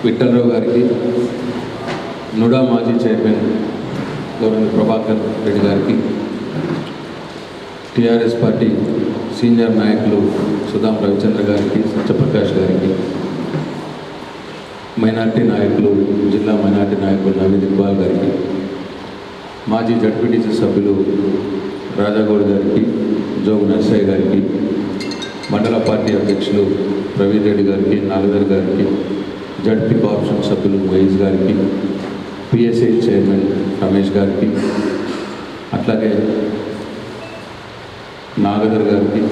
విఠలరావు గారికి, నుడా మాజీ చైర్మన్ గౌరవ ప్రభాకర్ రెడ్డి గారికి, టీఆర్ఎస్ పార్టీ సీనియర్ నాయకులు సుధాం రవిచంద్ర గారికి, సత్యప్రకాష్ గారికి, మైనార్టీ నాయకులు జిల్లా మైనార్టీ నాయకులు నవీద్ ఇక్బాల్ గారికి, మాజీ జడ్పీటీసీ సభ్యులు రాజాగౌడ్ గారికి, జోగు నర్సయ్య గారికి, మండల పార్టీ అధ్యక్షులు ప్రవీణ్ రెడ్డి గారికి, నాగదర్ గారికి, జడ్పీ కార్పొరేషన్ సభ్యులు మహేష్ గారికి, పిఎస్ఐ చైర్మన్ రమేష్ గారికి, అట్లాగే నాగదర్ గారికి,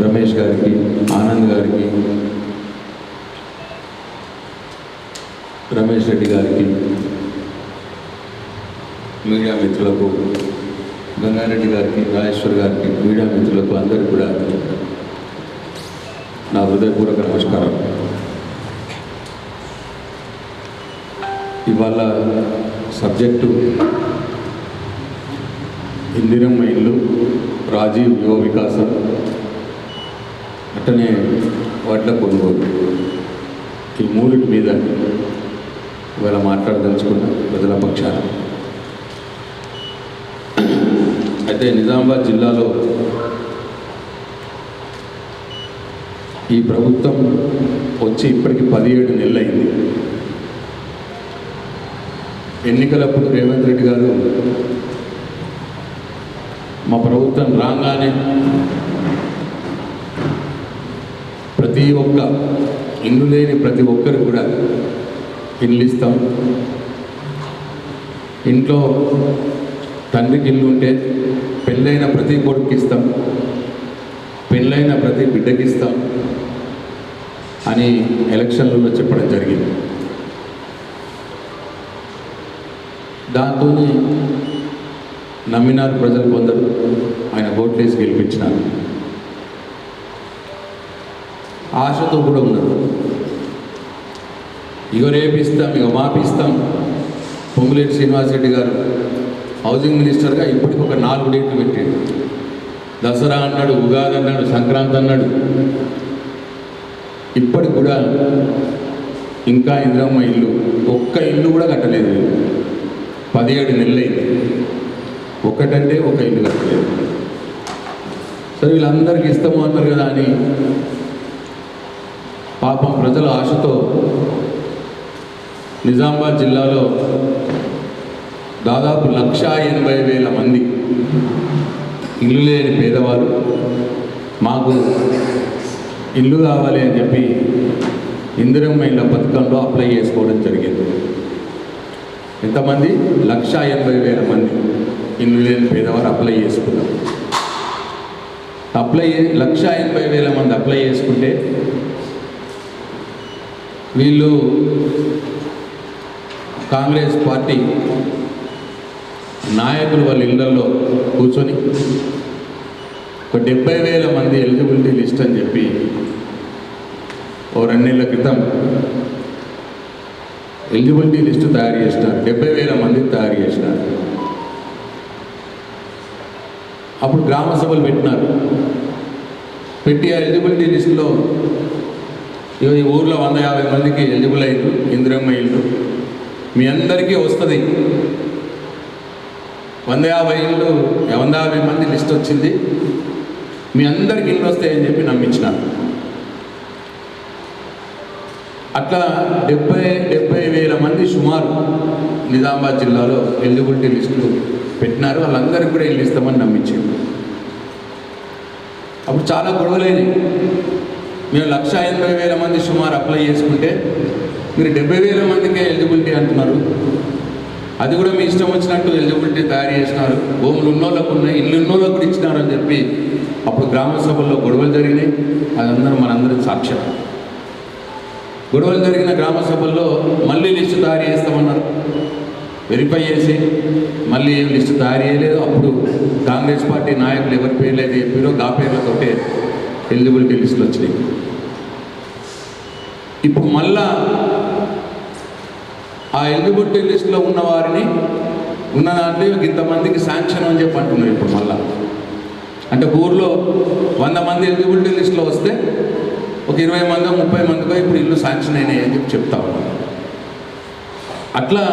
రమేష్ గారికి, ఆనంద్ గారికి, రమేష్ రెడ్డి గారికి, మీడియా మిత్రులకు, గంగారెడ్డి గారికి, రాజేశ్వర్ గారికి, మీడియా మిత్రులకు అందరికీ కూడా నా హృదయపూర్వక నమస్కారం. ఇవాళ సబ్జెక్టు ఇందిరమ్మ ఇల్లు, రాజీవ్ యువ వికాసం, అట్టనే వడ్ల కొనుగోలు, ఈ మూడిటి మీద ఇవాళ మాట్లాడదలుచుకున్న ప్రజల పక్షాన. అయితే నిజామాబాద్ జిల్లాలో ఈ ప్రభుత్వం వచ్చి ఇప్పటికి 17 నెలలు అయింది. ఎన్నికలప్పుడు రేవంత్ రెడ్డి గారు మా ప్రభుత్వం రాగానే ప్రతి ఒక్క ఇల్లు లేని ప్రతి ఒక్కరు కూడా ఇల్లు ఇస్తాం, ఇంట్లో తండ్రికి ఇల్లు ఉంటే పెళ్ళైన ప్రతి కొడుకు ఇస్తాం, పెళ్ళైన ప్రతి బిడ్డకి ఇస్తాం అని ఎలక్షన్లలో చెప్పడం జరిగింది. దాంతో నమ్మినారు ప్రజలు, కొందరు ఆయన ఓట్లేసి గెలిపించినారు, ఆశతో కూడా ఉన్నారు. ఇగో రేపిస్తాం, ఇక మాపిస్తాం. పొంగులేటి శ్రీనివాసరెడ్డి గారు హౌసింగ్ మినిస్టర్గా ఇప్పటికి ఒక 4 డేట్లు పెట్టాడు. దసరా అన్నాడు, ఉగాది అన్నాడు, సంక్రాంతి అన్నాడు. ఇప్పటికి కూడా ఇంకా ఇందిరమ్మ ఇల్లు ఒక్క ఇల్లు కూడా కట్టలేదు. 17 నెలలైంది, ఒకటంటే ఒక ఇల్లు కట్టలేదు. సరే వీళ్ళందరికీ ఇస్తాము అన్నారు కదా అని పాపం ప్రజల ఆశతో నిజామాబాద్ జిల్లాలో దాదాపు 1,80,000 మంది ఇల్లు లేని పేదవారు మాకు ఇల్లు కావాలి అని చెప్పి ఇందిరమ్మ ఇళ్ళ పథకంలో అప్లై చేసుకోవడం జరిగింది. ఎంతమంది? 1,80,000 మంది ఇల్లు లేని పేదవారు అప్లై చేసుకున్నారు. 1,80,000 మంది అప్లై చేసుకుంటే వీళ్ళు కాంగ్రెస్ పార్టీ నాయకులు వాళ్ళ ఇళ్లలో కూర్చొని ఒక 70,000 మంది ఎలిజిబిలిటీ లిస్ట్ అని చెప్పి ఓ 2 నెలల క్రితం ఎలిజిబిలిటీ లిస్టు తయారు చేసినారు. 70,000 మందిని తయారు చేసినారు. అప్పుడు గ్రామ సభలు పెట్టినారు. పెట్టి ఆ ఎలిజిబిలిటీ లిస్టులో ఈ ఊర్లో 150 మందికి ఎలిజిబుల్ అయ్యారు ఇందిరమ్మ ఇల్లు, మీ అందరికీ వస్తుంది. 150 మంది లిస్ట్ వచ్చింది, మీ అందరికీ ఇల్లు వస్తాయని చెప్పి నమ్మించినారు. అట్లా 70,000 మంది సుమారు నిజామాబాద్ జిల్లాలో ఎలిజిబిలిటీ లిస్టులు పెట్టినారు. వాళ్ళందరికీ కూడా ఇల్లు ఇస్తామని నమ్మించారు. అప్పుడు చాలా గొడవలేని, మేము 1,80,000 మంది సుమారు అప్లై చేసుకుంటే మీరు 70,000 మందికే ఎలిజిబిలిటీ అంటున్నారు, అది కూడా మీ ఇష్టం వచ్చినట్టు ఎలిజిబిలిటీ తయారు చేసినారు, భూములు ఉన్నోళ్ళకు ఉన్నాయి, ఇల్లు ఉన్నోళ్ళకు కూడా ఇచ్చినారు అని చెప్పి అప్పుడు గ్రామ సభల్లో గొడవలు జరిగినాయి. అదందరూ మనందరం సాక్ష్యం. గొడవలు జరిగిన గ్రామ సభల్లో మళ్ళీ లిస్టు తయారు చేస్తామన్నారు. వెరిఫై చేసి మళ్ళీ ఏం లిస్టు తయారు చేయలేదు. అప్పుడు కాంగ్రెస్ పార్టీ నాయకులు ఎవరి పేర్లు అయితే చెప్పారో ఆ పేర్లతోటే ఎలిజిబిలిటీ లిస్టులు వచ్చినాయి. ఇప్పుడు మళ్ళా ఆ ఎలిజిబిలిటీ లిస్టులో ఉన్న వారిని ఉన్న దాంట్లో ఇంతమందికి శాంక్షన్ అని చెప్పి అంటున్నారు. ఇప్పుడు మళ్ళా అంటే ఊర్లో 100 మంది ఎలిజిబిలిటీ లిస్టులో వస్తే ఒక 20 మందో 30 మందికో ఇప్పుడు ఇల్లు శాంక్షన్ అయినాయి అని చెప్తా ఉన్నాను. అట్లా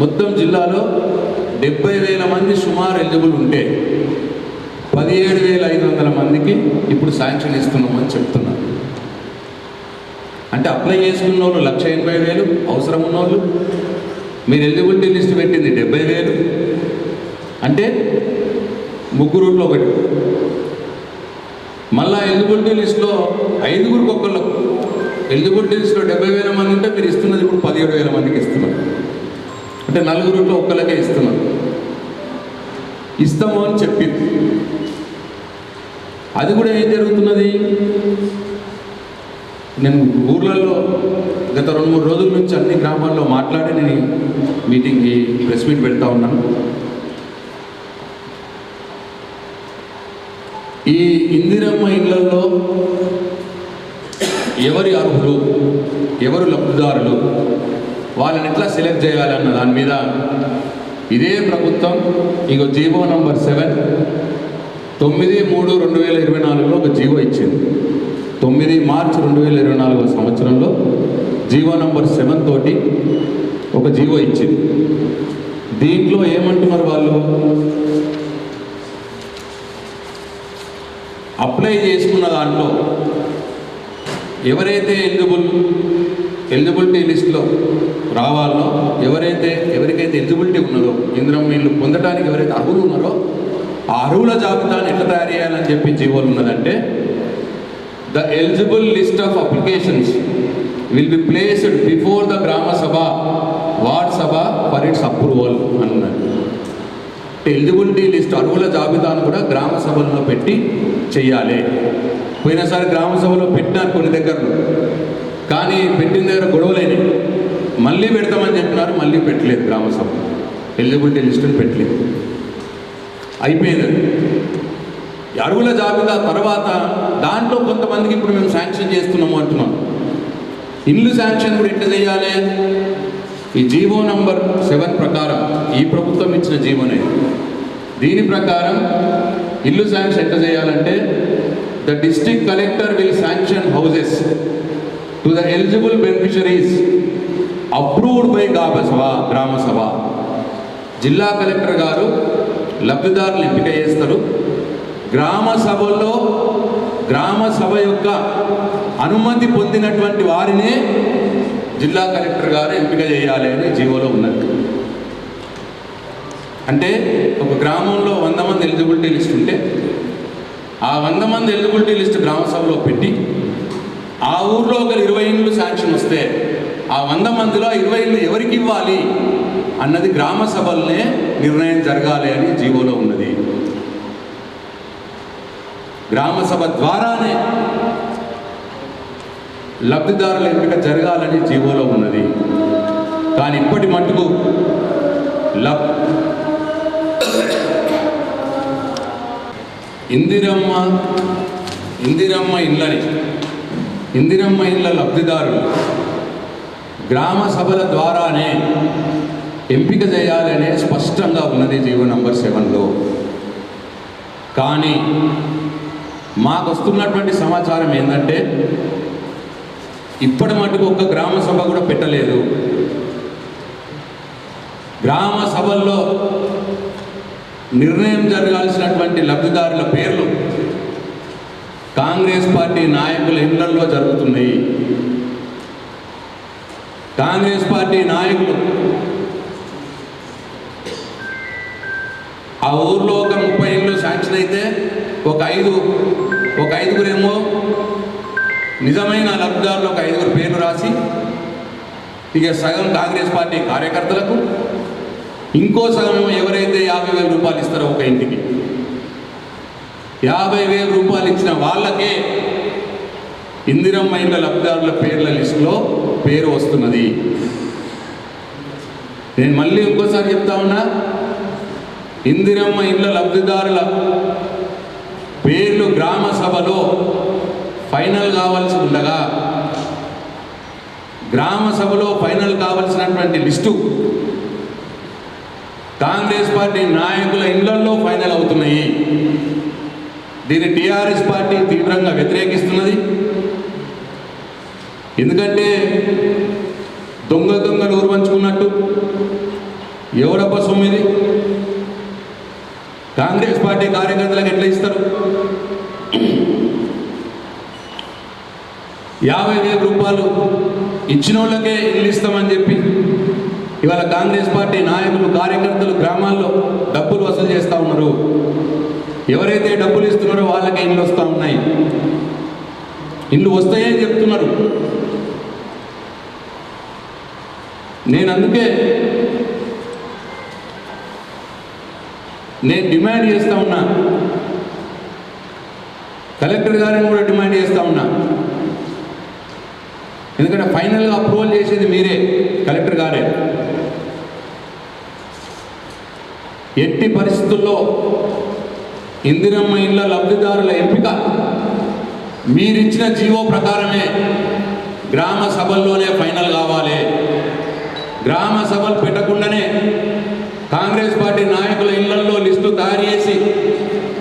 మొత్తం జిల్లాలో 70,000 మంది సుమారు ఎలిజిబుల్ ఉంటే 17,500 మందికి ఇప్పుడు శాంక్షన్ ఇస్తున్నామని చెప్తున్నారు. అంటే అప్లై చేసుకున్న వాళ్ళు 1,80,000 అవసరం ఉన్నోళ్ళు, మీరు ఎలిజిబిలిటీ లిస్ట్ పెట్టింది 70,000, అంటే ముగ్గురులో ఒకటి. మళ్ళా ఎలిజిబిలిటీ లిస్ట్లో 5గురికి ఒక్కళ్ళకు ఎలిజిబిలిటీ లిస్ట్లో 70,000 మంది ఉంటే మీరు ఇస్తున్నది ఇప్పుడు 17,000 మందికి ఇస్తున్నారు. అంటే 4గురిలో ఒక్కళ్ళకే ఇస్తున్నారు. ఇస్తాము అని చెప్పింది. అది కూడా ఏం జరుగుతున్నది, నేను ఊర్లలో గత 2-3 రోజుల నుంచి అన్ని గ్రామాల్లో మాట్లాడి నేను మీటింగ్కి ప్రెస్ మీట్ పెడతా ఉన్నాను. ఈ ఇందిరమ్మ ఇళ్లలో ఎవరి అర్హులు, ఎవరు లబ్ధిదారులు, వాళ్ళని ఎట్లా సెలెక్ట్ చేయాలన్న దాని మీద ఇదే ప్రభుత్వం ఇక జీవో నంబర్ 7 9/3/2024లో ఒక జీవో ఇచ్చింది. 9 మార్చి 2024 సంవత్సరంలో జీవో నంబర్ 7 తోటి ఒక జీవో ఇచ్చింది. దీంట్లో ఏమంటున్నారు వాళ్ళు, అప్లై చేసుకున్న దాంట్లో ఎవరైతే ఎలిజిబిలిటీ లిస్ట్లో రావాలో, ఎవరికైతే ఎలిజిబిలిటీ ఉన్నదో, ఇందిరమ్మ ఇల్లు పొందడానికి ఎవరైతే అర్హులు ఉన్నారో ఆ అర్హుల జాబితాను ఎట్లా తయారు చేయాలని చెప్పి జీవోలు ఉన్నదంటే, the eligible list of applications will be placed before the గ్రామ సభ, ward Sabha for it's approval అన్నారు. ఎలిజిబిలిటీ లిస్ట్ అర్హుల జాబితాను కూడా గ్రామ సభల్లో పెట్టి చెయ్యాలి. పోయినసారి గ్రామ సభలో పెట్టినారు కొన్ని దగ్గరలో, కానీ పెట్టిన దగ్గర గొడవలేని మళ్ళీ పెడతామని చెప్పినారు, మళ్ళీ పెట్టలేదు. గ్రామ సభ ఎలిజిబిలిటీ లిస్టుని పెట్టలేదు, అయిపోయింది. అర్హుల జాబితా తర్వాత దాంట్లో కొంతమందికి ఇప్పుడు మేము శాంక్షన్ చేస్తున్నాము అంటున్నాం. ఇల్లు శాంక్షన్ కూడా ఎట్లా చేయాలి, ఈ జీవో నంబర్ 7 ప్రకారం, ఈ ప్రభుత్వం ఇచ్చిన జీవోనే, దీని ప్రకారం ఇల్లు శాంక్షన్ ఎట్లా చేయాలంటే, the district collector will sanction houses to the eligible beneficiaries approved by గ్రామ సభ. జిల్లా కలెక్టర్ గారు లబ్ధిదారులు ఎంపిక చేస్తారు. గ్రామ సభలో గ్రామ సభ యొక్క అనుమతి పొందినటువంటి వారినే జిల్లా కలెక్టర్ గారు ఎంపిక చేయాలి అని జీవోలో ఉన్నది. అంటే ఒక గ్రామంలో 100 మంది ఎలిజిబిలిటీ లిస్ట్ ఉంటే ఆ 100 మంది ఎలిజిబిలిటీ లిస్ట్ గ్రామ సభలో పెట్టి ఆ ఊర్లో ఒక 20 ఇండ్లు శాంక్షన్ వస్తే ఆ 100 మందిలో 20 ఇండ్లు ఎవరికి ఇవ్వాలి అన్నది గ్రామ సభలనే నిర్ణయం జరగాలి అని జీవోలో ఉన్నది. గ్రామ సభ ద్వారానే లబ్ధిదారుల ఎంపిక జరగాలని జీవోలో ఉన్నది. కానీ ఇప్పటి మట్టుకు ఇందిరమ్మ ఇళ్ళ లబ్ధిదారులు గ్రామ సభల ద్వారానే ఎంపిక చేయాలనే స్పష్టంగా ఉన్నది జీవో నంబర్ 7లో. కానీ మాకు వస్తున్నటువంటి సమాచారం ఏంటంటే, ఇప్పటి మటుకు ఒక్క గ్రామ సభ కూడా పెట్టలేదు. గ్రామ సభల్లో నిర్ణయం జరగాల్సినటువంటి లబ్ధిదారుల పేర్లు కాంగ్రెస్ పార్టీ నాయకుల ఇళ్లల్లో జరుగుతున్నాయి. కాంగ్రెస్ పార్టీ నాయకులు ఆ ఊర్లో ఒక 30 ఇండ్లు శాంక్షన్ అయితే ఒక ఐదుగురేమో నిజమైన లబ్ధిదారులు ఒక 5 పేర్లు రాసి, ఇక సగం కాంగ్రెస్ పార్టీ కార్యకర్తలకు, ఇంకో సగం ఎవరైతే 50,000 రూపాయలు ఇస్తారో ఒక ఇంటికి 50,000 రూపాయలు ఇచ్చిన వాళ్ళకే ఇందిరమ్మ ఇండ్ల లబ్ధిదారుల పేర్ల లిస్టులో పేరు వస్తున్నది. నేను మళ్ళీ ఇంకోసారి చెప్తా ఉన్నా, ఇందిరమ్మ ఇండ్ల లబ్ధిదారుల పేర్లు గ్రామ సభలో ఫైనల్ కావాల్సి ఉండగా, గ్రామ సభలో ఫైనల్ కావాల్సినటువంటి లిస్టు కాంగ్రెస్ పార్టీ నాయకుల ఇళ్లల్లో ఫైనల్ అవుతున్నాయి. దీన్ని టీఆర్ఎస్ పార్టీ తీవ్రంగా వ్యతిరేకిస్తున్నది. ఎందుకంటే దొంగలు ఊరు పంచుకున్నట్టు ఎవడప్ప సొమ్మిది కాంగ్రెస్ పార్టీ కార్యకర్తలకు ఎట్లా ఇస్తారు? 50,000 రూపాయలు ఇచ్చిన వాళ్ళకే ఇల్లు ఇస్తామని చెప్పి ఇవాళ కాంగ్రెస్ పార్టీ నాయకులు కార్యకర్తలు గ్రామాల్లో డబ్బులు వసూలు చేస్తూ ఉన్నారు. ఎవరైతే డబ్బులు ఇస్తున్నారో వాళ్ళకే ఇల్లు వస్తూ ఉన్నాయి. ఇల్లు వస్తాయని చెప్తున్నారు. నేను అందుకే డిమాండ్ చేస్తూ ఉన్నా, కలెక్టర్ గారిని కూడా డిమాండ్ చేస్తూ ఉన్నా. ఎందుకంటే ఫైనల్గా అప్రూవల్ చేసేది మీరే, కలెక్టర్ గారే. ఎట్టి పరిస్థితుల్లో ఇందిరమ్మ ఇళ్ళ లబ్ధిదారుల ఎంపిక మీరిచ్చిన జీవో ప్రకారమే గ్రామ సభల్లోనే ఫైనల్ కావాలి. గ్రామ సభలు పెట్టకుండానే కాంగ్రెస్ పార్టీ నాయకుల ఇళ్లలో లిస్టు తయారు చేసి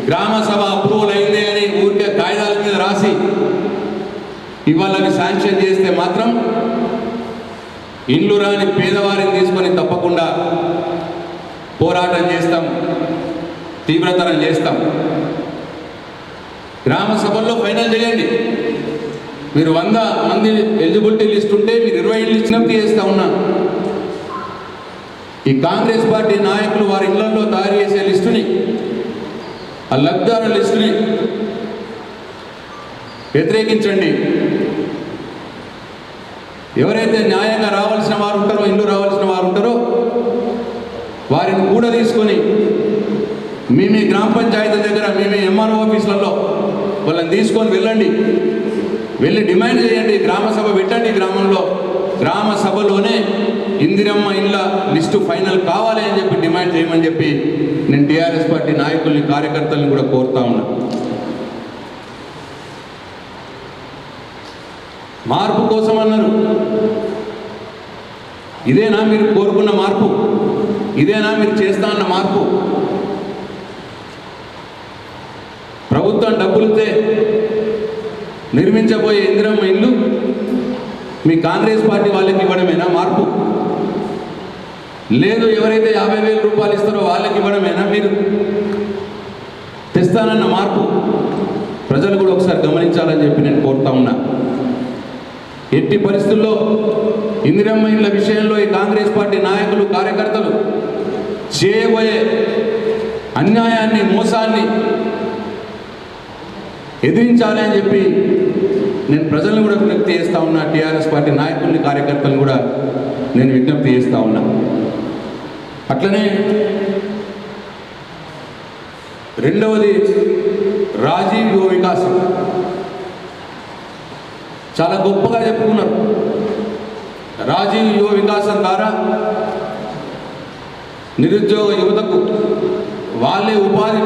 గ్రామ సభ అప్రూవల్ అయిందే అని ఊరికే కాగితాల మీద రాసి ఇవాళని శాంక్షన్ చేస్తే మాత్రం ఇల్లు రాని పేదవారిని తీసుకొని తప్పకుండా పోరాటం చేస్తాం, తీవ్రతరం చేస్తాం. గ్రామ సభల్లో ఫైనల్ చేయండి. మీరు 100 మంది ఎలిజిబిలిటీ లిస్ట్ ఉంటే మీరు 20 ఇళ్ళు ఇచ్చినప్పుడు చేస్తూ ఉన్నా. ఈ కాంగ్రెస్ పార్టీ నాయకులు వారి ఇళ్లలో తయారు చేసే లిస్టుని, ఆ లబ్ధిదారుల లిస్టుని వ్యతిరేకించండి. ఎవరైతే న్యాయంగా రావాల్సిన వారు ఉంటారో, ఇల్లు రావాల్సిన వారు ఉంటారో వారిని కూడా తీసుకొని మీ గ్రామ పంచాయతీ దగ్గర మీ ఎంఆర్ఓ ఆఫీసులలో వాళ్ళని తీసుకొని వెళ్ళండి. వెళ్ళి డిమాండ్ చేయండి, గ్రామ సభ పెట్టండి. గ్రామంలో గ్రామ సభలోనే ఇందిరమ్మ ఇళ్ళ లిస్టు ఫైనల్ కావాలి అని చెప్పి డిమాండ్ చేయమని చెప్పి నేను టీఆర్ఎస్ పార్టీ నాయకుల్ని కార్యకర్తల్ని కూడా కోరుతా ఉన్నా. మార్పు కోసం అన్నారు. ఇదేనా మీరు కోరుకున్న మార్పు? ఇదేనా మీరు చేస్తా అన్న మార్పు? ప్రభుత్వం డబ్బులతో నిర్మించబోయే ఇందిరమ్మ ఇల్లు మీ కాంగ్రెస్ పార్టీ వాళ్ళకి ఇవ్వడమేనా మార్పు? లేదు ఎవరైతే 50,000 రూపాయలు ఇస్తారో వాళ్ళకి ఇవ్వడమేనా మీరు తెస్తానన్న మార్పు? ప్రజలు కూడా ఒకసారి గమనించాలని చెప్పి నేను కోరుతా ఉన్నా. ఎట్టి పరిస్థితుల్లో ఇందిరమ్మ ఇళ్ళ విషయంలో ఈ కాంగ్రెస్ పార్టీ నాయకులు కార్యకర్తలు చేయబోయే అన్యాయాన్ని, మోసాన్ని ఎదిరించాలి అని చెప్పి నేను ప్రజలను కూడా విజ్ఞప్తి చేస్తూ ఉన్నా. టీఆర్ఎస్ పార్టీ నాయకుల్ని కార్యకర్తలను కూడా నేను విజ్ఞప్తి చేస్తూ ఉన్నా. అట్లనే రెండవది రాజీవ్ యువ వికాసం. చాలా గొప్పగా చెప్పుకున్నారు. రాజీవ్ యువ వికాసం ద్వారా నిరుద్యోగ యువతకు వాళ్ళే ఉపాధి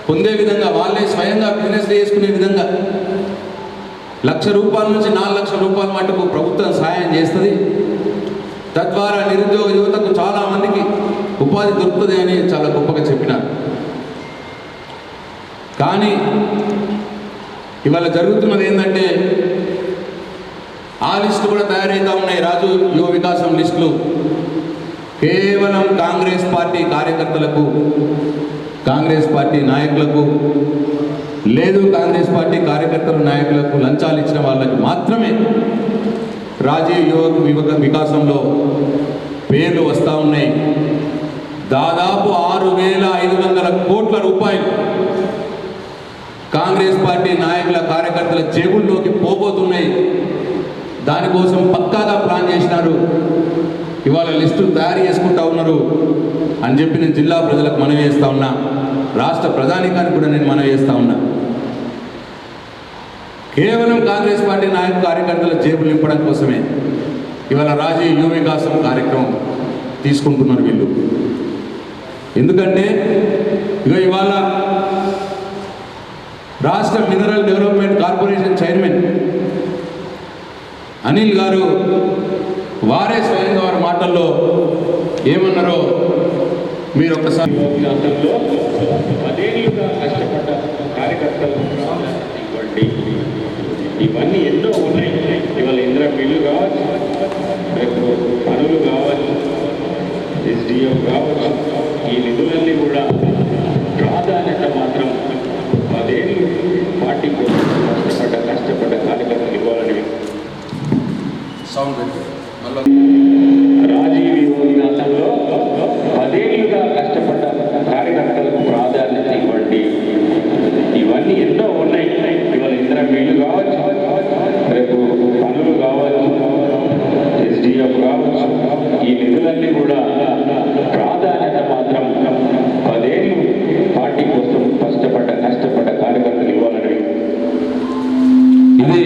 పొందే విధంగా, వాళ్ళే స్వయంగా బిజినెస్ చేసుకునే విధంగా ₹1,00,000 నుంచి ₹4,00,000 మటుకు ప్రభుత్వం సహాయం చేస్తుంది. తద్వారా నిరుద్యోగ యువతకు చాలామందికి ఉపాధి దొరుకుతుంది అని చాలా గొప్పగా చెప్పినారు. కానీ ఇవాళ జరుగుతున్నది ఏంటంటే ఆ లిస్టు కూడా తయారవుతూ ఉన్నాయి. రాజు యువ వికాసం లిస్టులు కేవలం కాంగ్రెస్ పార్టీ కార్యకర్తలకు, కాంగ్రెస్ పార్టీ నాయకులకు, లేదు కాంగ్రెస్ పార్టీ కార్యకర్తల నాయకులకు లంచాలు ఇచ్చిన వాళ్ళకి మాత్రమే రాజీవ్ యువ వికాసంలో పేర్లు వస్తూ ఉన్నాయి. దాదాపు 6,500 కోట్ల రూపాయలు కాంగ్రెస్ పార్టీ నాయకుల కార్యకర్తల జేబుల్లోకి పోబోతున్నాయి. దానికోసం పక్కాగా ప్లాన్ చేసినారు. ఇవాళ లిస్టు తయారు చేసుకుంటా ఉన్నారు అని చెప్పి నేను జిల్లా ప్రజలకు మనవి చేస్తూ ఉన్నా. రాష్ట్ర ప్రధానికానికి కూడా నేను మనవి చేస్తూ ఉన్నా. కేవలం కాంగ్రెస్ పార్టీ నాయక కార్యకర్తల జేబులు నింపడం కోసమే ఇవాళ రాజీవ్ యువ వికాసం కార్యక్రమం తీసుకుంటున్నారు వీళ్ళు. ఎందుకంటే ఇవాళ రాష్ట్ర mineral development corporation chairman Anil గారు వారే స్వయంగా వారి మాటల్లో ఏమన్నారో మీరు ఒక్కసారి. గతంలో 10 ఏళ్ళుగా కష్టపడ్డ కార్యకర్తలు ఇవ్వండి, ఇవన్నీ ఎన్నో ఉన్నాయి. కావచ్చు, రేపు పనులు కావచ్చు, ఎస్డిఎఫ్ కావచ్చు, ఈ నిధులన్నీ కూడా ప్రాధాన్యత మాత్రం 10 ఏళ్ళు పార్టీ కోసం కష్టపడ్డ కార్యకర్తలు ఇవ్వాలని సౌండ్ మళ్ళీ రాజీవ్ వికాసంలో 10 ఏళ్ళుగా కష్టపడ్డ కార్యకర్తలకు ప్రాధాన్యత ఇవ్వండి. ఇవన్నీ ఎన్నో ఉన్నాయి. ఇవాళ ఇందిరా మిల్లు కావచ్చు, రేపు పనులు కావచ్చు, ఎస్డిఎఫ్ కావచ్చు, ఈ నిధులన్నీ కూడా ప్రాధాన్యత మాత్రం 10 ఏళ్ళు పార్టీ కోసం కష్టపడ్డ కార్యకర్తలు ఇవ్వాలని. ఇది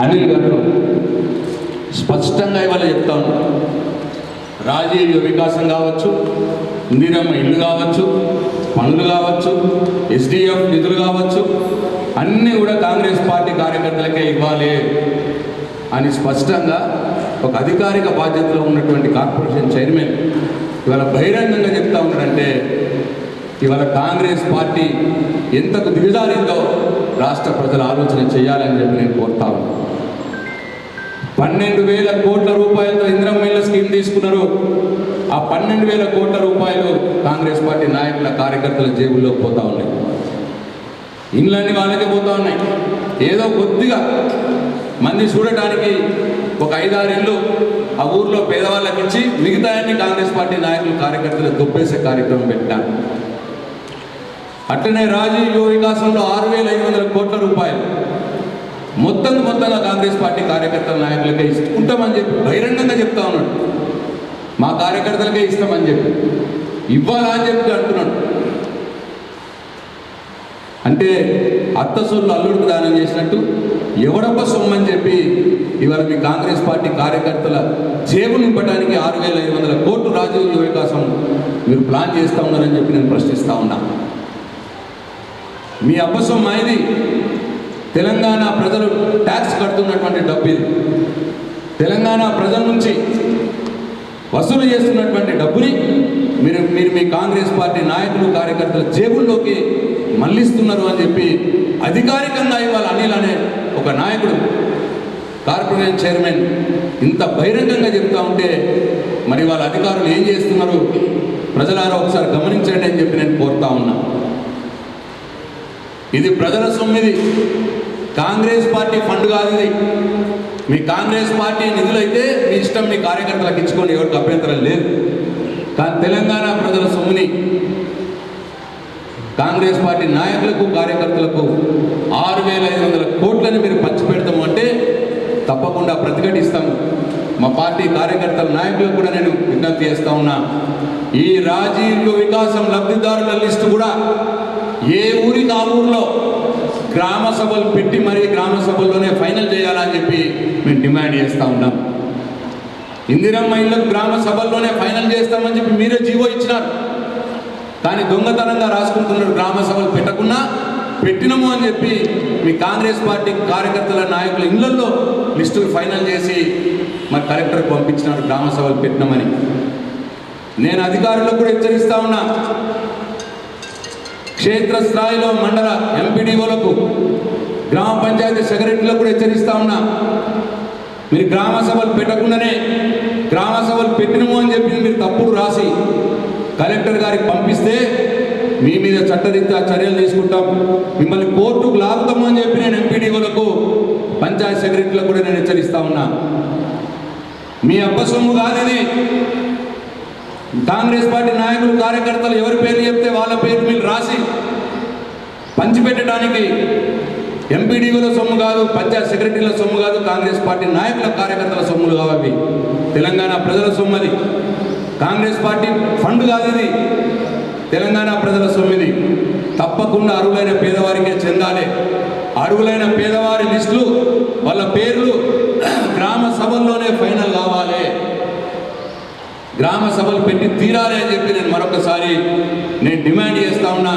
అనిల్ గారు స్పష్టంగా ఇవాళ చెప్తా ఉన్నారు. రాజీవ్ వికాసం కావచ్చు, ఇందిరమ్మ ఇల్లు కావచ్చు, పనులు కావచ్చు, ఎస్డిఎఫ్ నిధులు కావచ్చు, అన్నీ కూడా కాంగ్రెస్ పార్టీ కార్యకర్తలకే ఇవ్వాలి అని స్పష్టంగా ఒక అధికారిక బాధ్యతలో ఉన్నటువంటి కార్పొరేషన్ చైర్మన్ ఇవాళ బహిరంగంగా చెప్తా ఉన్నారంటే ఇవాళ కాంగ్రెస్ పార్టీ ఎంతకు దిగజారిందో రాష్ట్ర ప్రజలు ఆలోచన చేయాలని చెప్పి నేను కోరుతా ఉన్నాను. 12,000 కోట్ల రూపాయలతో ఇందిరమ్మ ఇళ్ళ స్కీమ్ తీసుకున్నారు. ఆ 12,000 కోట్ల రూపాయలు కాంగ్రెస్ పార్టీ నాయకుల కార్యకర్తల జేబుల్లోకి పోతా ఉన్నాయి. ఇండ్లన్నీ వాళ్ళకే పోతా ఉన్నాయి. ఏదో కొద్దిగా మంది చూడటానికి ఒక 5-6 ఇళ్ళు ఆ ఊర్లో పేదవాళ్ళకి ఇచ్చి మిగతాయన్ని కాంగ్రెస్ పార్టీ నాయకులు కార్యకర్తలు దొబ్బేసే కార్యక్రమం పెట్టారు. అట్లనే రాజీవ్ యువ వికాసంలో 6,500 కోట్ల రూపాయలు మొత్తంగా కాంగ్రెస్ పార్టీ కార్యకర్తల నాయకులకే ఇస్తుంటామని చెప్పి బహిరంగంగా చెప్తా ఉన్నాడు. మా కార్యకర్తలకే ఇస్తామని చెప్పి ఇవ్వాలా అని చెప్పి అంటున్నాడు. అంటే అత్త సొల్లు అల్లుడికి దానం చేసినట్టు ఎవడప్ప సొమ్మని చెప్పి ఇవాళ మీ కాంగ్రెస్ పార్టీ కార్యకర్తల జేబు నింపడానికి 6,500 కోట్లు రాజీవ్ యువ వికాసం మీరు ప్లాన్ చేస్తూ ఉన్నారని చెప్పి నేను ప్రశ్నిస్తూ ఉన్నా. మీ అబ్బ సొమ్ము ఇది. తెలంగాణ ప్రజలు ట్యాక్స్ కడుతున్నటువంటి డబ్బు ఇది. తెలంగాణ ప్రజల నుంచి వసూలు చేస్తున్నటువంటి డబ్బుని మీరు మీ కాంగ్రెస్ పార్టీ నాయకులు కార్యకర్తల జేబుల్లోకి మళ్లిస్తున్నారు అని చెప్పి అధికారికంగా ఇవాళ అనిల్ అనే ఒక నాయకుడు కార్పొరేషన్ చైర్మన్ ఇంత బహిరంగంగా చెప్తా ఉంటే మరి వాళ్ళ అధికారులు ఏం చేస్తున్నారు ప్రజలారా ఒకసారి గమనించండి అని చెప్పి నేను కోరుతా ఉన్నా. ఇది ప్రజల సొమ్మిది, కాంగ్రెస్ పార్టీ ఫండ్ కాదు ఇది. మీ కాంగ్రెస్ పార్టీ నిధులైతే మీ ఇష్టం, మీ కార్యకర్తలకు ఇచ్చుకొని ఎవరికి అభ్యంతరం లేదు. కానీ తెలంగాణ ప్రజల సొమ్ముని కాంగ్రెస్ పార్టీ నాయకులకు కార్యకర్తలకు 6,500 కోట్లని మీరు పంచిపెడతాము అంటే తప్పకుండా ప్రతిఘటిస్తాం. మా పార్టీ కార్యకర్తల నాయకులకు కూడా నేను విజ్ఞప్తి చేస్తా ఉన్నా. ఈ రాజీవ్ వికాసం లబ్ధిదారుల లిస్టు కూడా ఏ ఊరికి ఆ ఊరిలో గ్రామ సభలు పెట్టి మరీ గ్రామ సభల్లోనే ఫైనల్ చేయాలని చెప్పి మేము డిమాండ్ చేస్తూ ఉన్నాం. ఇందిరమ్మ ఇళ్ళకు గ్రామ సభల్లోనే ఫైనల్ చేస్తామని చెప్పి మీరే జీవో ఇచ్చినారు. కానీ దొంగతనంగా రాసుకుంటున్నారు. గ్రామ సభలు పెట్టకుండా పెట్టినము అని చెప్పి మీ కాంగ్రెస్ పార్టీ కార్యకర్తల నాయకుల ఇళ్లలో లిస్టు ఫైనల్ చేసి మరి కలెక్టర్కి పంపించినారు గ్రామ సభలు పెట్టినామని. నేను అధికారులకు కూడా హెచ్చరిస్తా ఉన్నా. క్షేత్రస్థాయిలో మండల ఎంపీడీఓలకు, గ్రామ పంచాయతీ సెక్రటరీలకు కూడా హెచ్చరిస్తా ఉన్నా. మీరు గ్రామ సభలు పెట్టకుండానే గ్రామ సభలు పెట్టినము అని చెప్పి మీరు తప్పుడు రాసి కలెక్టర్ గారికి పంపిస్తే మీ మీద చట్టరీత్యా చర్యలు తీసుకుంటాం, మిమ్మల్ని కోర్టుకు లాగుతాము అని చెప్పి నేను ఎంపీడీఓలకు, పంచాయతీ సెక్రటరీలకు కూడా నేను హెచ్చరిస్తా ఉన్నా. మీ అబ్బ సొమ్ము కాదు ఇది. కాంగ్రెస్ పార్టీ నాయకులు కార్యకర్తలు ఎవరి పేర్లు చెప్తే వాళ్ళ పేరు మీరు రాసి పంచిపెట్టడానికి ఎంపీడీఓల సొమ్ము కాదు, పంచాయత్ సెక్రటరీల సొమ్ము కాదు, కాంగ్రెస్ పార్టీ నాయకుల కార్యకర్తల సొమ్ములు కావాలి. తెలంగాణ ప్రజల సొమ్ము అది. కాంగ్రెస్ పార్టీ ఫండ్ కాదు ఇది. తెలంగాణ ప్రజల సొమ్మిది. తప్పకుండా అర్హులైన పేదవారికే చెందాలి. అర్హులైన పేదవారి లిస్టులు, వాళ్ళ పేర్లు గ్రామ సభల్లోనే ఫైనల్ కావాలి. గ్రామ సభలు పెట్టి తీరాలి అని చెప్పి నేను మరొకసారి డిమాండ్ చేస్తూ ఉన్నా.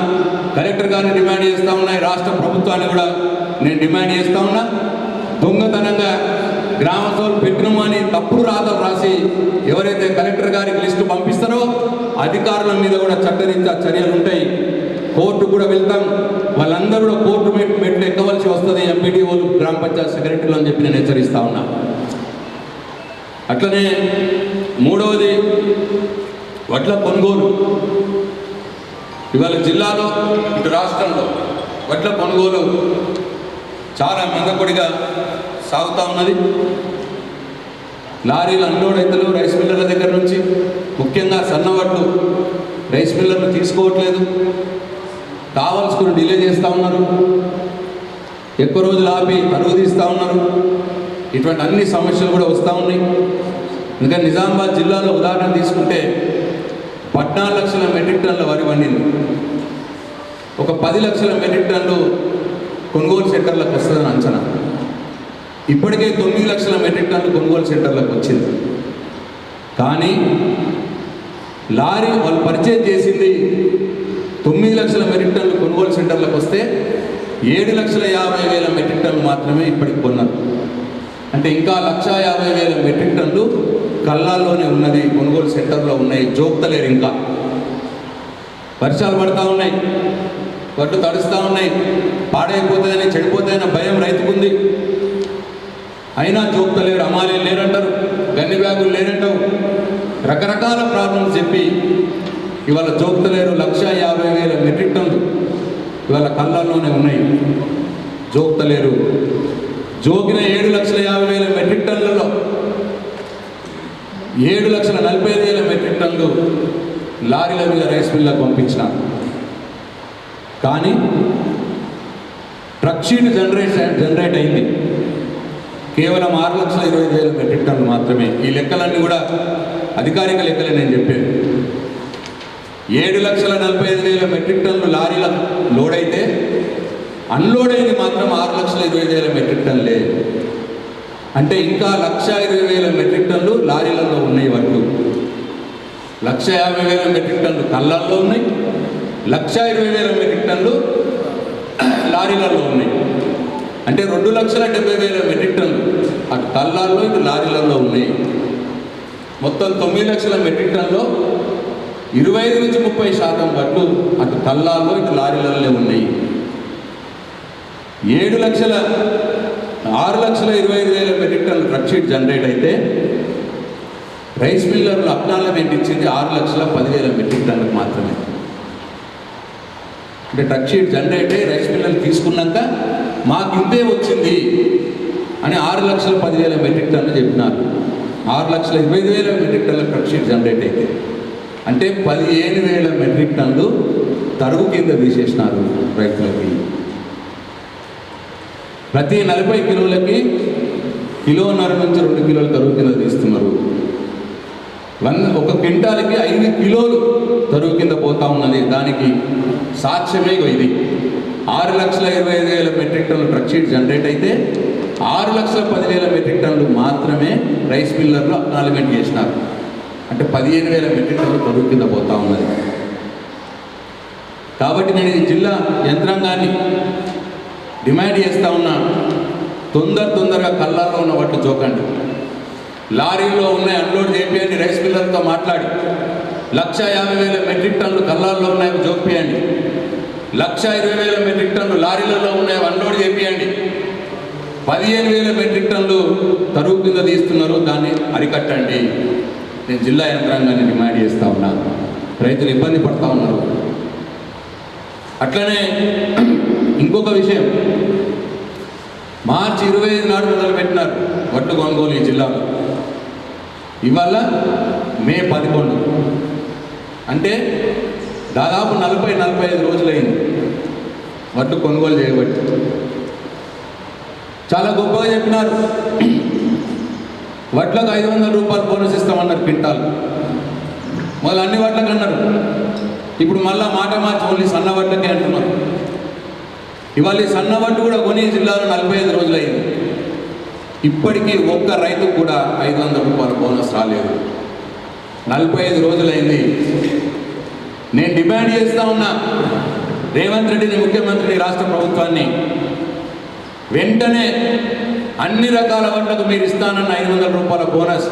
కలెక్టర్ గారిని డిమాండ్ చేస్తూ ఉన్నా. రాష్ట్ర ప్రభుత్వాన్ని కూడా నేను డిమాండ్ చేస్తూ ఉన్నా. దొంగతనంగా గ్రామ సభలు పెట్టినము అని తప్పుడు రాతలు రాసి ఎవరైతే కలెక్టర్ గారికి లిస్టు పంపిస్తారో అధికారుల మీద కూడా చట్టరీత్యా చర్యలు ఉంటాయి. కోర్టు కూడా వెళ్తాం, వాళ్ళందరూ కూడా కోర్టు మెట్లు ఎక్కవలసి వస్తుంది ఎంపీడీఓలు గ్రామ పంచాయతీ సెక్రటరీలు అని చెప్పి నేను హెచ్చరిస్తా ఉన్నా. అట్లనే మూడవది వడ్ల కొనుగోలు. ఇవాళ జిల్లాలో ఇటు రాష్ట్రంలో వడ్ల కొనుగోలు చాలా మందకొడిగా సాగుతూ ఉన్నది. లారీలు అన్లోడ్ అవుతలేవు రైస్ మిల్లర్ల దగ్గర నుంచి, ముఖ్యంగా సన్నవడ్లు రైస్ మిల్లర్లు తీసుకోవట్లేదు, కావాల్సుకుని డిలే చేస్తూ ఉన్నారు, ఎక్కువ రోజులు ఆపి తరుగు తీస్తూ ఉన్నారు. ఇటువంటి అన్ని సమస్యలు కూడా వస్తూ ఉన్నాయి. ఇంకా నిజామాబాద్ జిల్లాలో ఉదాహరణ తీసుకుంటే 14 లక్షల మెట్రిక్ టన్నుల వరి వండింది. ఒక 10 లక్షల మెట్రిక్ టన్నులు కొనుగోలు సెంటర్లకు వస్తుందని అంచనా. ఇప్పటికే 9 లక్షల మెట్రిక్ టన్నులు కొనుగోలు సెంటర్లకు వచ్చింది. కానీ లారీ వాళ్ళు పర్చేజ్ చేసింది 9 లక్షల మెట్రిక్ టన్నులు కొనుగోలు సెంటర్లకు వస్తే 7,50,000 మెట్రిక్ టన్నులు మాత్రమే ఇప్పటికి కొన్నారు. అంటే ఇంకా 1,50,000 మెట్రిక్ టన్నులు కల్లాల్లోనే ఉన్నది, కొనుగోలు సెంటర్లో ఉన్నాయి, జోక్తలేరు. ఇంకా వర్షాలు పడుతూ ఉన్నాయి, వడ్లు తడుస్తూ ఉన్నాయి, పాడైపోతుందని చెడిపోతాయన్న భయం రైతుకుంది. అయినా జోక్తలేరు, అమాలీలు లేరంటారు, గన్ని బ్యాగులు లేరంటావు, రకరకాల ప్రాబ్లమ్స్ చెప్పి ఇవాళ జోక్తలేరు. 1,50,000 మెట్రిక్ టన్నులు ఇవాళ కళ్ళల్లోనే ఉన్నాయి, జోక్తలేరు. జోకిన 7,50,000 మెట్రిక్ టన్నులలో 7,40,000 మెట్రిక్ టన్నులు లారీల మీద రైస్ మిల్లకు పంపించినారు. కానీ ట్రక్ షీట్ జనరేట్ అయింది కేవలం 6,20,000 మెట్రిక్ టన్నులు మాత్రమే. ఈ లెక్కలన్నీ కూడా అధికారిక లెక్కలే నేను చెప్పాను. 7,40,000 మెట్రిక్ టన్నులు లారీల లోడ్ అయితే అన్లోడ్ అయింది మాత్రం 6,20,000 మెట్రిక్ టన్నులే. అంటే ఇంకా 1,20,000 మెట్రిక్ టన్నులు లారీలలో ఉన్నాయి వడ్లు. 1,50,000 మెట్రిక్ టన్నులు కళ్ళల్లో ఉన్నాయి, 1,20,000 మెట్రిక్ టన్నులు లారీలలో ఉన్నాయి. అంటే 2,70,000 మెట్రిక్ టన్నులు అటు కళ్ళాల్లో ఇటు లారీలలో ఉన్నాయి. మొత్తం 9 లక్షల మెట్రిక్ టన్నులో 25 నుంచి 30% వడ్లు అటు కళ్ళాల్లో ఇటు లారీలలో ఉన్నాయి. 6,25,000 మెట్రిక్ టన్నులు ట్రక్ షీట్ జనరేట్ అయితే రైస్ మిల్లర్లు అక్నాలజ్మెంట్ ఇచ్చింది 6,10,000 మెట్రిక్ టన్నులకు మాత్రమే. అంటే ట్రక్ షీట్ జనరేట్ అయ్యి రైస్ మిల్లర్లు తీసుకున్నాక మాకు ఇంతే వచ్చింది అని 6,10,000 మెట్రిక్ టన్నులు చెప్పినారు. 6,25,000 మెట్రిక్ టన్నుల ట్రక్ షీట్ జనరేట్ అయితే అంటే 15,000 మెట్రిక్ టన్నులు తరుగు కింద తీసేసినారు రైతులకి. ప్రతి 40 కిలోలకి 1.5 నుంచి 2 కిలోలు తరుగు కింద తీస్తున్నారు. ఒక క్వింటాలకి 5 కిలోలు తరుగు కింద పోతా ఉన్నది. దానికి సాక్ష్యమే ఇది. 6,25,000 మెట్రిక్ టన్నులు ట్రక్ షీట్ జనరేట్ అయితే 6,10,000 మెట్రిక్ టన్నులు మాత్రమే రైస్ మిల్లర్లు అక్నాలజ్మెంట్ చేసినారు. అంటే 15,000 మెట్రిక్ టన్నులు తరుగు కింద పోతా ఉన్నది. కాబట్టి నేను ఈ జిల్లా యంత్రాంగాన్ని డిమాండ్ చేస్తూ ఉన్నా, తొందరగా కళ్ళాల్లో ఉన్న వడ్లు జోకండి, లారీల్లో ఉన్నాయి అన్లోడ్ చేపియండి, రైస్ మిల్లర్తో మాట్లాడి 1,50,000 మెట్రిక్ టన్నులు కళ్ళాల్లో ఉన్నాయి జోపియండి, 1,20,000 మెట్రిక్ టన్నులు లారీలలో ఉన్నాయి అన్లోడ్ చేపియండి, 15,000 మెట్రిక్ టన్నులు తరుగు కింద తీస్తున్నారు, దాన్ని అరికట్టండి. నేను జిల్లా యంత్రాంగాన్ని డిమాండ్ చేస్తూ ఉన్నా. రైతులు ఇబ్బంది పడుతూ ఉన్నారు. అట్లనే ఇంకొక విషయం, మార్చి 25 నాడు మొదలుపెట్టినారు వడ్లు కొనుగోలు ఈ జిల్లాలో. ఇవాళ మే 11, అంటే దాదాపు 40-45 రోజులైంది వడ్లు కొనుగోలు చేయబట్టి. చాలా గొప్పగా చెప్పినారు, వడ్లకు 500 రూపాయలు బోనస్ ఇస్తామన్నారు క్వింటాల్. మొదలు అన్ని వడ్లకు అన్నారు, ఇప్పుడు మళ్ళా మాట మార్చి ఓన్లీ సన్న వడ్లకే అంటున్నారు. ఇవాళ ఈ సన్న వడ్లు కూడా కొని జిల్లాలో 45 రోజులైంది. ఇప్పటికీ ఒక్క రైతుకు కూడా 500 రూపాయల బోనస్ రాలేదు. 45 రోజులైంది. నేను డిమాండ్ చేస్తూ ఉన్నా రేవంత్ రెడ్డిని, ముఖ్యమంత్రిని, రాష్ట్ర ప్రభుత్వాన్ని, వెంటనే అన్ని రకాల వడ్లకు మీరు ఇస్తానన్న 500 రూపాయల బోనస్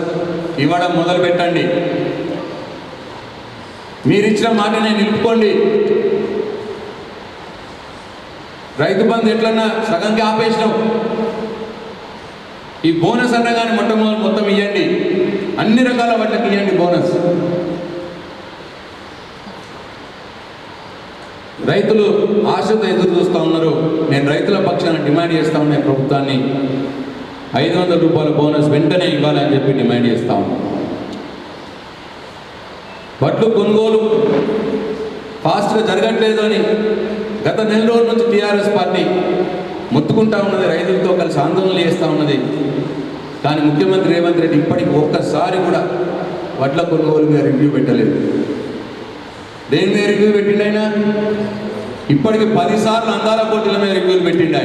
ఇవ్వడం మొదలుపెట్టండి. మీరు ఇచ్చిన మాటనే నిలుపుకోండి. రైతు బంధు ఎట్లన్నా సగంకి ఆపేసినావు. ఈ బోనస్ అన్నా కానీ మొత్తం ఇవ్వండి, అన్ని రకాల వాటికి ఇవ్వండి బోనస్. రైతులు ఆశతో ఎదురు చూస్తూ ఉన్నారు. నేను రైతుల పక్షాన డిమాండ్ చేస్తూ ఉన్నాయి ప్రభుత్వాన్ని, 500 రూపాయల బోనస్ వెంటనే ఇవ్వాలని చెప్పి డిమాండ్ చేస్తూ ఉన్నాం. వడ్లు కొనుగోలు ఫాస్ట్గా జరగట్లేదు అని గత నెల రోజుల నుంచి టీఆర్ఎస్ పార్టీ మొత్తుకుంటా ఉన్నది, రైతులతో కలిసి ఆందోళనలు చేస్తూ ఉన్నది. కానీ ముఖ్యమంత్రి రేవంత్ రెడ్డి ఇప్పటికి ఒక్కసారి కూడా వడ్ల కొనుగోలు మీద రివ్యూ పెట్టలేదు. దేని మీద రివ్యూ పెట్టిండు ఆయన? ఇప్పటికి 10 సార్లు అందాల పోటీల మీద రివ్యూలు పెట్టిండు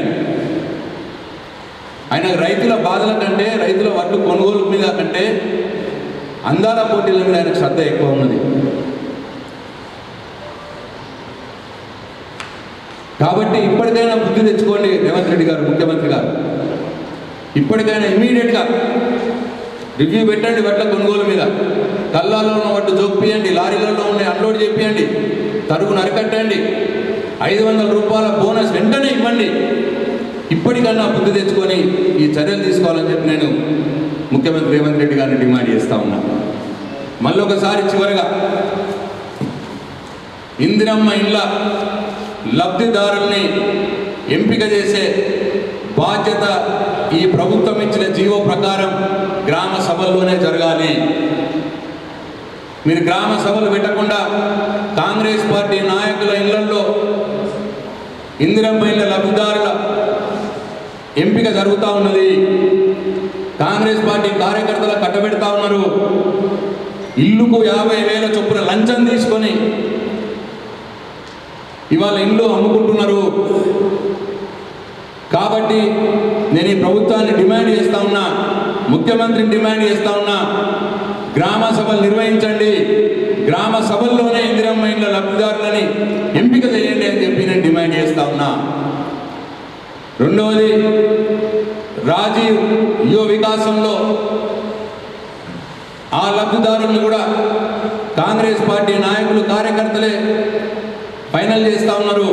ఆయన రైతుల బాధల కంటే, రైతుల వడ్లు కొనుగోలు మీద కంటే అందాల పోటీల మీద ఆయనకు శ్రద్ధ ఎక్కువ ఉన్నది. కాబట్టి ఇప్పటికైనా బుద్ధి తెచ్చుకోండి రేవంత్ రెడ్డి గారు, ముఖ్యమంత్రి గారు. ఇప్పటికైనా ఇమీడియట్గా రివ్యూ పెట్టండి వడ్ల కొనుగోలు మీద. కల్లాలలో ఉన్న వడ్లు జోక్పియండి, లారీలలో ఉన్న అన్లోడ్ చేపియండి, తరుగును అరికట్టండి, 500 రూపాయల బోనస్ వెంటనే ఇవ్వండి. ఇప్పటికన్నా బుద్ధి తెచ్చుకొని ఈ చర్యలు తీసుకోవాలని చెప్పి నేను ముఖ్యమంత్రి రేవంత్ రెడ్డి గారిని డిమాండ్ చేస్తూ ఉన్నా. మళ్ళీ ఒకసారి చివరిగా, ఇందిరమ్మ ఇండ్ల లబ్ధిదారుల్ని ఎంపిక చేసే బాధ్యత ఈ ప్రభుత్వం ఇచ్చిన జీవో ప్రకారం గ్రామ సభల్లోనే జరగాలి. మీరు గ్రామ సభలు పెట్టకుండా కాంగ్రెస్ పార్టీ నాయకుల ఇళ్లలో ఇందిరమ్మ ఇండ్ల లబ్ధిదారుల ఎంపిక జరుగుతూ ఉన్నది. కాంగ్రెస్ పార్టీ కార్యకర్తలు కట్టబెడతా ఉన్నారు. ఇల్లుకు 50,000 చొప్పున లంచం తీసుకొని ఇవాళ ఇల్లు అమ్ముకుంటున్నారు. కాబట్టి నేను ఈ ప్రభుత్వాన్ని డిమాండ్ చేస్తా ఉన్నా, ముఖ్యమంత్రిని డిమాండ్ చేస్తా ఉన్నా, గ్రామ సభలు నిర్వహించండి, గ్రామ సభల్లోనే ఇందిరమ్మ ఇండ్ల లబ్ధిదారులని ఎంపిక చేయండి అని చెప్పి నేను డిమాండ్ చేస్తా ఉన్నా. రెండవది, రాజీవ్ యువ వికాసంలో ఆ లబ్ధిదారులను కూడా కాంగ్రెస్ పార్టీ నాయకులు కార్యకర్తలే ఫైనల్ చేస్తూ ఉన్నారు.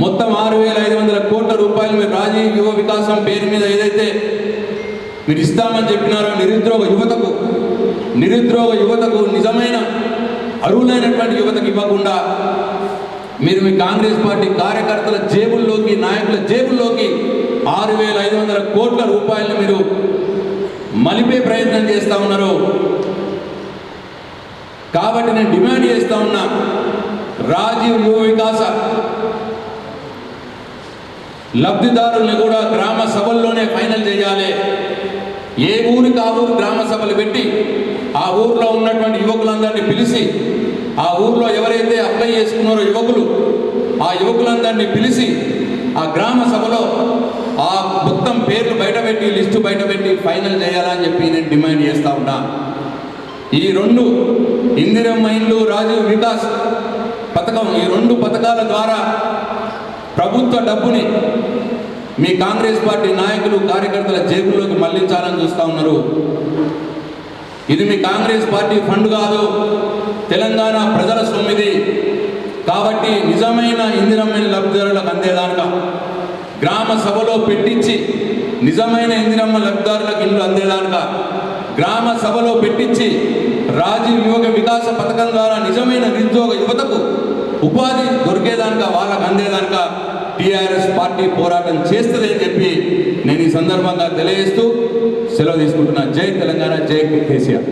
మొత్తం 6,500 కోట్ల రూపాయలు మీరు రాజీవ్ యువ వికాసం పేరు మీద ఏదైతే మీరు ఇస్తామని చెప్పినారో నిరుద్యోగ యువతకు నిజమైన అర్హులైనటువంటి యువతకు ఇవ్వకుండా మీరు మీ కాంగ్రెస్ పార్టీ కార్యకర్తల జేబుల్లోకి, నాయకుల జేబుల్లోకి 6,500 కోట్ల రూపాయలను మీరు మలిపే ప్రయత్నం చేస్తూ ఉన్నారు. కాబట్టి నేను డిమాండ్ చేస్తూ ఉన్నా, రాజీవ్ యువ వికాస లబ్ధిదారుల్ని కూడా గ్రామ సభల్లోనే ఫైనల్ చేయాలి. ఏ ఊరికి ఆ ఊరు గ్రామ సభలు పెట్టి ఆ ఊర్లో ఉన్నటువంటి యువకులందరినీ పిలిచి, ఆ ఊర్లో ఎవరైతే అప్లై చేసుకున్నారో యువకులు, ఆ యువకులందరినీ పిలిచి ఆ గ్రామ సభలో ఆ మొత్తం పేర్లు బయటపెట్టి, లిస్టు బయటపెట్టి ఫైనల్ చేయాలని చెప్పి నేను డిమాండ్ చేస్తూ ఉన్నా. ఈ 2 ఇందిరమ్మ ఇండ్లు, రాజీవ్ వికాస్ పథకం, ఈ 2 పథకాల ద్వారా ప్రభుత్వ డబ్బుని మీ కాంగ్రెస్ పార్టీ నాయకులు కార్యకర్తల జేబుల్లోకి మళ్లించాలని చూస్తూ ఉన్నారు. ఇది మీ కాంగ్రెస్ పార్టీ ఫండ్ కాదు, తెలంగాణ ప్రజల సొమ్మిది. కాబట్టి నిజమైన ఇందిరమ్మ లబ్ధిదారులకు అందేదానిగా గ్రామ సభలో పెట్టించి, నిజమైన ఇందిరమ్మ లబ్ధిదారులకు ఇల్లు అందేదానిగా గ్రామ సభలో పెట్టించి, రాజీవ్ యువక వికాస పథకం ద్వారా నిజమైన నిరుద్యోగ యువతకు ఉపాధి దొరికేదానిగా, వాళ్ళకు అందేదానిగా టీఆర్ఎస్ పార్టీ పోరాటం చేస్తుందని చెప్పి నేను ఈ సందర్భంగా తెలియజేస్తూ సెలవు తీసుకుంటున్నా. జై తెలంగాణ, జై కేసీఆర్.